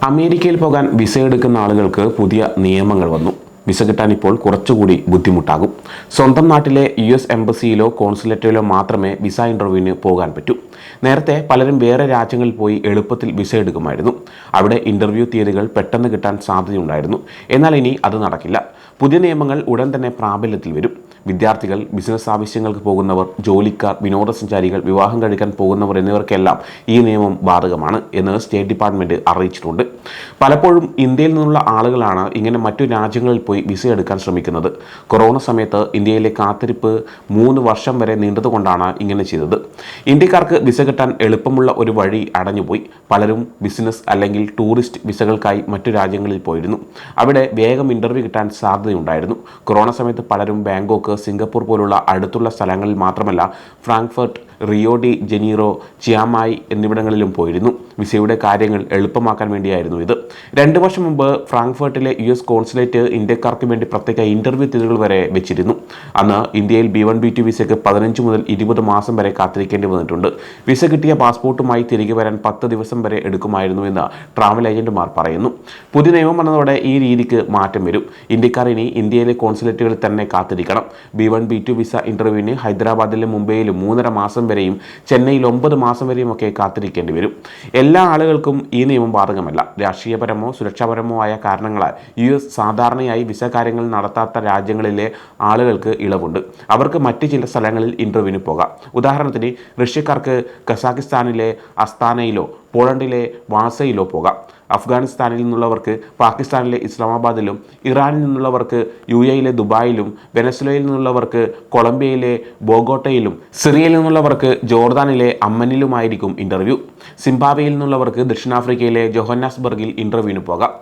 അമേരിക്കയിൽ പോകാൻ വിസ എടുക്കുന്ന ആളുകൾക്ക് പുതിയ നിയമങ്ങൾ വന്നു. വിസ കിട്ടാൻ ഇപ്പോൾ കുറച്ചുകൂടി ബുദ്ധിമുട്ടാകും. സ്വന്തം നാട്ടിലെ US എംബസിയിലോ കോൺസുലേറ്റിലോ മാത്രമേ വിസ ഇൻ്റർവ്യൂവിന് പോകാൻ പറ്റൂ. നേരത്തെ പലരും വേറെ രാജ്യങ്ങളിൽ പോയി എളുപ്പത്തിൽ വിസ എടുക്കുമായിരുന്നു. അവിടെ ഇൻ്റർവ്യൂ തീയതികൾ പെട്ടെന്ന് കിട്ടാൻ സാധ്യതയുണ്ടായിരുന്നു. എന്നാൽ ഇനി അത് നടക്കില്ല. പുതിയ നിയമങ്ങൾ ഉടൻ തന്നെ പ്രാബല്യത്തിൽ വരും. വിദ്യാർത്ഥികൾ, ബിസിനസ് ആവശ്യങ്ങൾക്ക് പോകുന്നവർ, ജോലിക്കാർ, വിനോദസഞ്ചാരികൾ, വിവാഹം കഴിക്കാൻ പോകുന്നവർ എന്നിവർക്കെല്ലാം ഈ നിയമം ബാധകമാണ് എന്ന് സ്റ്റേറ്റ് ഡിപ്പാർട്ട്മെൻറ്റ് അറിയിച്ചിട്ടുണ്ട്. പലപ്പോഴും ഇന്ത്യയിൽ നിന്നുള്ള ആളുകളാണ് ഇങ്ങനെ മറ്റു രാജ്യങ്ങളിൽ പോയി വിസ എടുക്കാൻ ശ്രമിക്കുന്നത്. കൊറോണ സമയത്ത് ഇന്ത്യയിലെ കാത്തിരിപ്പ് 3 വർഷം വരെ നീണ്ടതുകൊണ്ടാണ് ഇങ്ങനെ ചെയ്തത്. ഇന്ത്യക്കാർക്ക് വിസ കിട്ടാൻ എളുപ്പമുള്ള ഒരു വഴി അടഞ്ഞുപോയി. പലരും ബിസിനസ് അല്ലെങ്കിൽ ടൂറിസ്റ്റ് വിസകൾക്കായി മറ്റു രാജ്യങ്ങളിൽ പോയിരുന്നു. അവിടെ വേഗം ഇൻ്റർവ്യൂ കിട്ടാൻ സാധ്യതയുണ്ടായിരുന്നു. കൊറോണ സമയത്ത് പലരും ബാങ്കോക്ക്, സിംഗപ്പൂർ പോലുള്ള അടുത്തുള്ള സ്ഥലങ്ങളിൽ മാത്രമല്ല ഫ്രാങ്ക്ഫർട്ട്, റിയോ ഡി ജനീറോ, ചിയാമായി എന്നിവിടങ്ങളിലും പോയിരുന്നു. വിസയുടെ കാര്യങ്ങൾ എളുപ്പമാക്കാൻ വേണ്ടിയായിരുന്നു ഇത്. 2 വർഷം മുമ്പ് ഫ്രാങ്ക്ഫർട്ടിലെ US കോൺസുലേറ്റ് ഇന്ത്യക്കാർക്ക് വേണ്ടി പ്രത്യേക ഇൻ്റർവ്യൂ തീയതികൾ വരെ വെച്ചിരുന്നു. അന്ന് ഇന്ത്യയിൽ B1 B2 വിസയ്ക്ക് 15 മുതൽ 20 മാസം വരെ കാത്തിരിക്കേണ്ടി വന്നിട്ടുണ്ട്. വിസ കിട്ടിയ പാസ്പോർട്ടുമായി തിരികെ വരാൻ 10 ദിവസം വരെ എടുക്കുമായിരുന്നുവെന്ന് ട്രാവൽ ഏജന്റുമാർ പറയുന്നു. പുതിയ നിയമം വന്നതോടെ ഈ രീതിക്ക് മാറ്റം വരും. ഇന്ത്യക്കാർ ഇനി ഇന്ത്യയിലെ കോൺസുലേറ്റുകളിൽ തന്നെ കാത്തിരിക്കണം. B1 B2 വിസ ഇൻ്റർവ്യൂവിന് ഹൈദരാബാദിലും മുംബൈയിലും 3.5 മാസം വരെയും ചെന്നൈയിൽ 9 മാസം വരെയും ഒക്കെ കാത്തിരിക്കേണ്ടി വരും. എല്ലാ ആളുകൾക്കും ഈ നിയമം ബാധകമല്ല. രാഷ്ട്രീയപരമോ സുരക്ഷാപരമോ ആയ കാരണങ്ങളാൽ US സാധാരണയായി വിസ കാര്യങ്ങൾ നടത്താത്ത രാജ്യങ്ങളിലെ ആളുകൾക്ക് ഇളവുണ്ട്. അവർക്ക് മറ്റ് ചില സ്ഥലങ്ങളിൽ ഇൻ്റർവ്യൂവിന് പോകാം. ഉദാഹരണത്തിന് റഷ്യക്കാർക്ക് കസാഖിസ്ഥാനിലെ അസ്താനയിലോ പോളണ്ടിലെ വാസയിലോ പോകാം. അഫ്ഗാനിസ്ഥാനിൽ നിന്നുള്ളവർക്ക് പാകിസ്ഥാനിലെ ഇസ്ലാമാബാദിലും, ഇറാനിൽ നിന്നുള്ളവർക്ക് UAE ദുബായിലും, വെനസ്വലയിൽ നിന്നുള്ളവർക്ക് കൊളംബിയയിലെ ബോഗോട്ടയിലും, സിറിയയിൽ നിന്നുള്ളവർക്ക് ജോർദാനിലെ അമ്മനിലുമായിരിക്കും ഇൻ്റർവ്യൂ. സിംബാബ്വേയിൽ നിന്നുള്ളവർക്ക് ദക്ഷിണാഫ്രിക്കയിലെ ജോഹന്നാസ്ബർഗിൽ ഇൻ്റർവ്യൂവിന് പോകാം.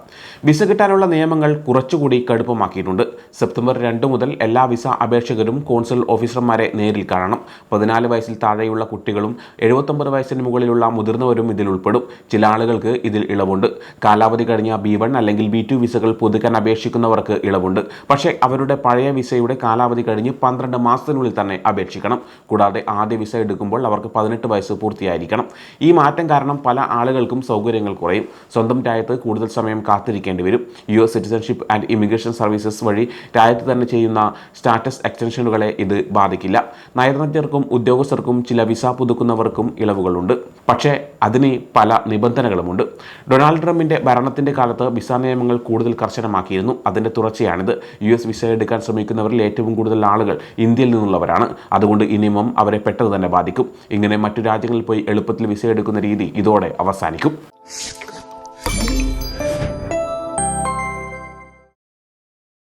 വിസ കിട്ടാനുള്ള നിയമങ്ങൾ കുറച്ചുകൂടി കടുപ്പമാക്കിയിട്ടുണ്ട്. സെപ്റ്റംബർ 2 മുതൽ എല്ലാ വിസ അപേക്ഷകരും കോൺസുൽ ഓഫീസർമാരെ നേരിൽ കാണണം. 14 വയസ്സിൽ താഴെയുള്ള കുട്ടികളും 79 വയസ്സിന് മുകളിലുള്ള മുതിർന്നവരും ഇതിൽ ഉൾപ്പെടും. ചില ആളുകൾക്ക് ഇതിൽ ഇളവുണ്ട്. കാലാവധി കഴിഞ്ഞ B1 അല്ലെങ്കിൽ B2 വിസകൾ പുതുക്കാൻ അപേക്ഷിക്കുന്നവർക്ക് ഇളവുണ്ട്. പക്ഷേ അവരുടെ പഴയ വിസയുടെ കാലാവധി കഴിഞ്ഞ് 12 മാസത്തിനുള്ളിൽ തന്നെ അപേക്ഷിക്കണം. കൂടാതെ ആദ്യ വിസ എടുക്കുമ്പോൾ അവർക്ക് 18 വയസ്സ് പൂർത്തിയായിരിക്കണം. ഈ മാറ്റം കാരണം പല ആളുകൾക്കും സൗകര്യങ്ങൾ കുറയും. സ്വന്തം രാജ്യത്ത് കൂടുതൽ സമയം കാത്തിരിക്കേണ്ടി വരും. US citizenship and immigration services വഴി രാജ്യത്ത് തന്നെ ചെയ്യുന്ന സ്റ്റാറ്റസ് എക്സ്റ്റൻഷനുകളെ ഇത് ബാധിക്കില്ല. നയതന്ത്രജ്ഞർക്കും ഉദ്യോഗസ്ഥർക്കും ചില വിസ പുതുക്കുന്നവർക്കും ഇളവുകളുണ്ട്. പക്ഷേ അതിന് പല നിബന്ധനകളുമുണ്ട്. ഡൊണാൾഡ് ട്രംപിന്റെ ഭരണത്തിന്റെ കാലത്ത് വിസ നിയമങ്ങൾ കൂടുതൽ കർശനമാക്കിയിരുന്നു. അതിന്റെ തുടർച്ചയാണിത്. US വിസ എടുക്കാൻ ശ്രമിക്കുന്നവരിൽ ഏറ്റവും കൂടുതൽ ആളുകൾ ഇന്ത്യയിൽ നിന്നുള്ളവരാണ്. അതുകൊണ്ട് ഈ നിയമം അവരെ പെട്ടെന്ന് തന്നെ ബാധിക്കും. ഇങ്ങനെ മറ്റു രാജ്യങ്ങളിൽ പോയി എളുപ്പത്തിൽ വിസ എടുക്കുന്ന രീതി ഇതോടെ അവസാനിക്കും.